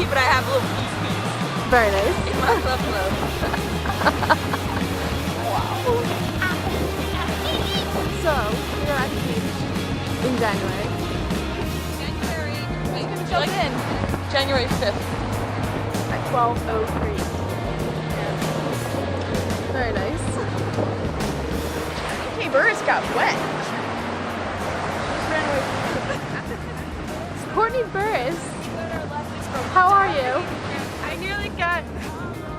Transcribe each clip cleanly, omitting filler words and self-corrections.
feet, but I have little feet. Very nice. In my club. So, we are at the beach in January. Wait, jump in. January 5th. At 12:03. Very nice. Hey, Burris got wet. Courtney Burris, how are you? I nearly got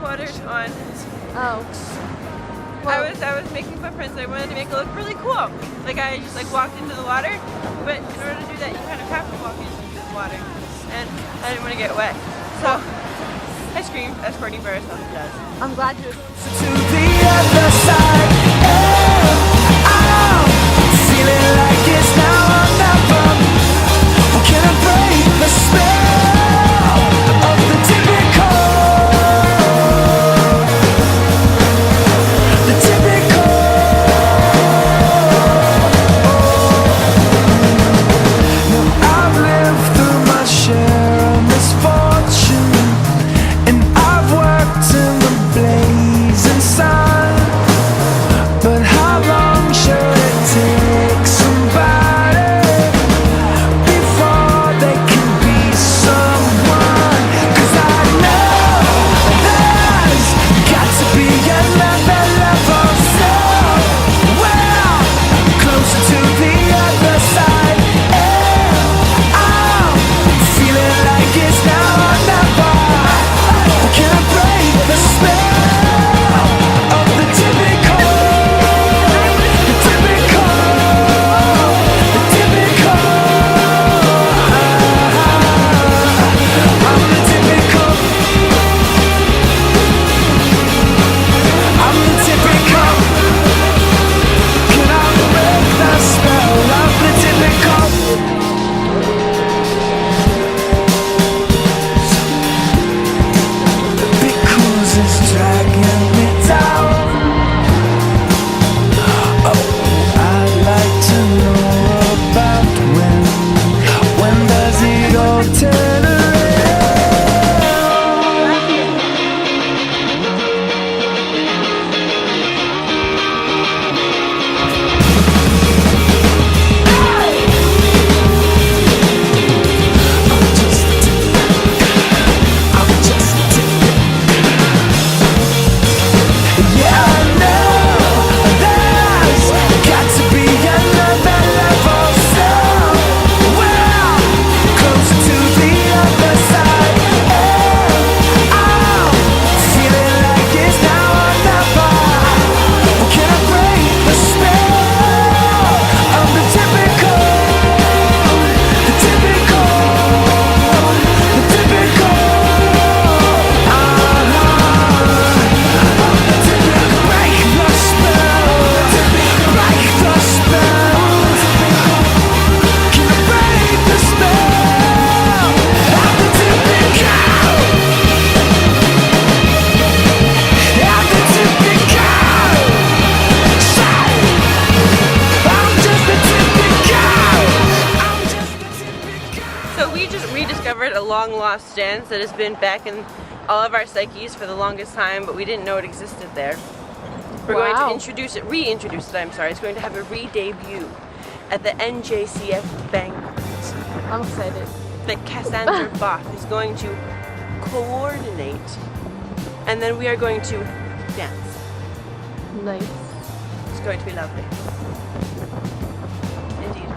waters on. Oh. I was making footprints. I wanted to make it look really cool. Like I just walked into the water, but in order to do that, you kind of have to walk into the water, and I didn't want to get wet, so I screamed as Courtney Burris often does. I'm glad you. To the other side, I'm feeling like it's now or never. Can I break the spell of the typical? The typical. Now I've lived through my share of misfortune, and I've worked in the blazing sun. But how long should it take somebody before they can be someone? 'Cause I know there's got to be another level somewhere closer to the other side. And I'm feeling like it's now or never. Can I break the spell of the typical? The typical. The typical. I'm the typical. I'm the typical. Can I break the spell of the typical? Because it's dragging me down. Oh, I'd like to know about when does it all turn around? I'm just yeah, I know there's got to be another level somewhere closer to the other side. And I'm feeling like it's now or never. Can I break the spell of the typical? The typical. The typical. Break the spell. Break the spell. Can I break the spell of the typical? Of the typical. I'm just the typical. I'm just the typical. So we just rediscovered a long lost dance that has been back in all of our psyches for the longest time, but we didn't know it existed there. We're going Wow. to reintroduce it, I'm sorry. It's going to have a re-debut at the NJCF banquet I'm excited. that Cassandra Both is going to coordinate, and then we are going to dance. Nice. It's going to be lovely. Indeed.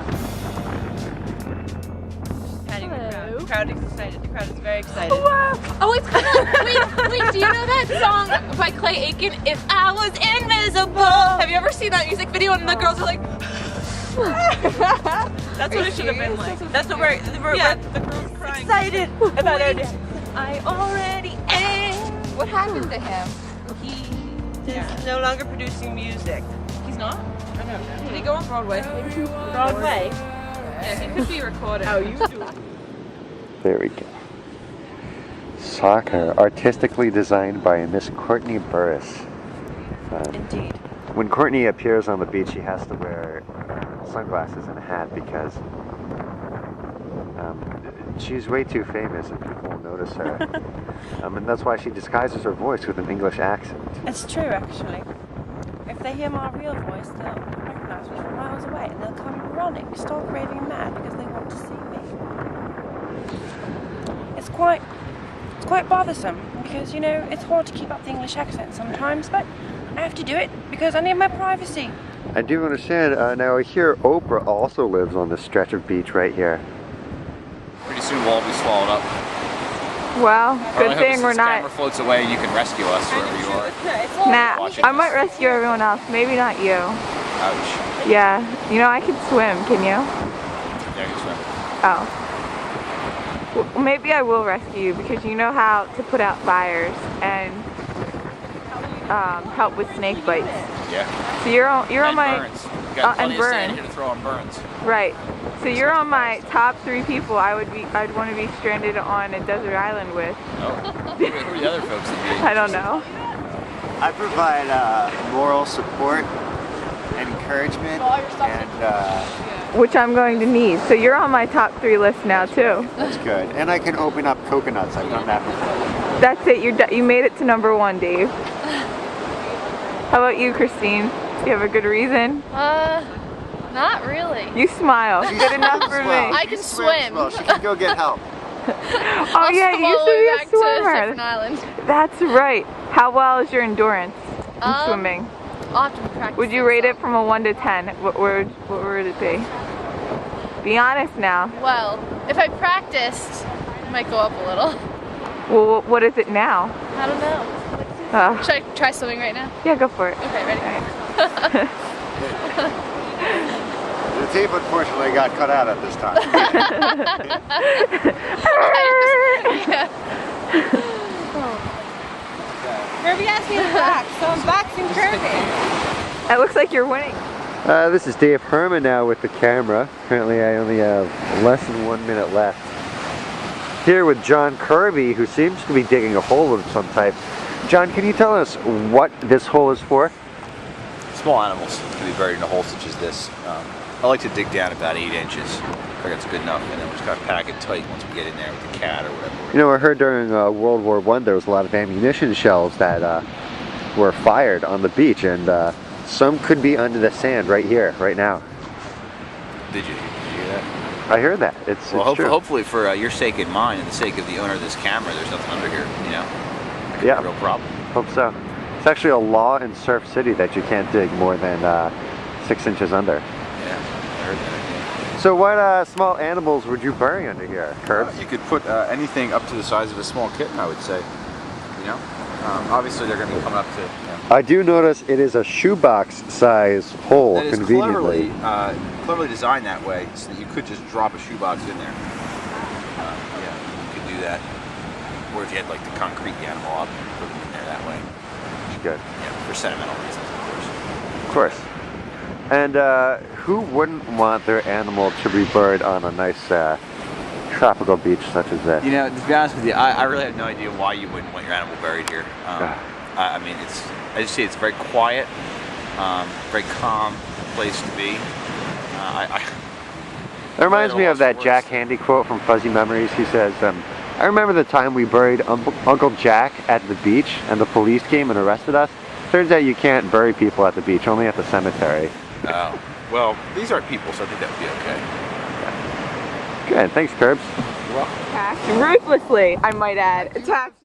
Patting the crowd. Hello. The crowd is excited. The crowd is very excited. Oh, it's wait, do you know that song by Clay Aiken, If I Was Invisible? Have you ever seen that music video and the girls are like, That's what it should have been like. That's what we're the girls crying. excited about our dance. I already am. What happened to him? He is no longer producing music. He's not? I don't know. Did he go on Broadway? Broadway. Yeah, he could be recorded. How you do? There we go. Soccer, artistically designed by Miss Courtney Burris. Indeed. When Courtney appears on the beach, she has to wear sunglasses and a hat because She's way too famous and people will notice her. And that's why she disguises her voice with an English accent. It's true, actually. If they hear my real voice, they'll recognize me from miles away and they'll come running, stark raving mad because they want to see me. It's quite bothersome because, you know, it's hard to keep up the English accent sometimes, but I have to do it because I need my privacy. I do understand. Now I hear Oprah also lives on this stretch of beach right here. Pretty soon we'll all be swallowed up. Well, good thing we're This not. camera floats away and you can rescue us wherever you are. Nah, Watching I this. might rescue everyone else. Maybe not you. Ouch. Yeah, you know I can swim. Can you? Yeah, you swim. Oh. Well, maybe I will rescue you because you know how to put out fires and help with snake bites. Yeah. So you're on And my burns. You got and plenty of sand burns. here to throw on burns. right. So you're on my top 3 people I'd want to be stranded on a desert island with. Oh. Who are the other folks that I don't know. I provide moral support, encouragement, and Which I'm going to need. So you're on my top 3 list now too. that's good. And I can open up coconuts. I've done that before. That's it. You made it to number 1, Dave. How about you, Christine? You have a good reason? Not really. You smile. Good enough for me. I can She swims swim. well. She can go get help. Oh yeah, you used to be a back to Different swimmer. Island. That's right. How well is your endurance in swimming? I'll have to practice. Would you rate it from a 1 to 10? What would it be? Be honest now. Well, if I practiced, it might go up a little. Well, what is it now? I don't know. Should I try swimming right now? Yeah, go for it. Okay, ready? The tape unfortunately got cut out at this time. Kirby asked me to back, so I'm backing Kirby. It looks like you're winning. This is Dave Herman now with the camera. Currently I only have less than 1 minute left. Here with John Kirby, who seems to be digging a hole of some type. John, can you tell us what this hole is for? Small animals can be buried in a hole such as this. I like to dig down about 8 inches. I think it's good enough, and then we just kind of pack it tight once we get in there with the cat or whatever. You know, I heard during World War I there was a lot of ammunition shells that were fired on the beach, and some could be under the sand right here, right now. Did you hear that? I heard that. It's true. Hopefully for your sake and mine and the sake of the owner of this camera, there's nothing under here, you know? That could be a real problem. Hope so. It's actually a law in Surf City that you can't dig more than 6 inches under. Yeah, I heard that. So what small animals would you bury under here, Curbs? You could put anything up to the size of a small kitten, I would say. You know? Obviously they're going to be coming up to, you know. I do notice it is a shoebox size hole, That is conveniently. cleverly designed that way so that you could just drop a shoebox in there. Yeah, you could do that. Or if you had like the concrete animal up, you put it in there that way. Good. Yeah, for sentimental reasons, of course. Of course. And who wouldn't want their animal to be buried on a nice tropical beach such as this? You know, to be honest with you, I really have no idea why you wouldn't want your animal buried here. I mean, I just see it's very quiet, very calm place to be. That reminds me of that Jack Handy quote from Fuzzy Memories. He says, I remember the time we buried Uncle Jack at the beach and the police came and arrested us. Turns out you can't bury people at the beach, only at the cemetery. Oh, well, these aren't people, so I think that would be okay. Good, thanks, Curbs. Attacked ruthlessly, I might add. Attacked.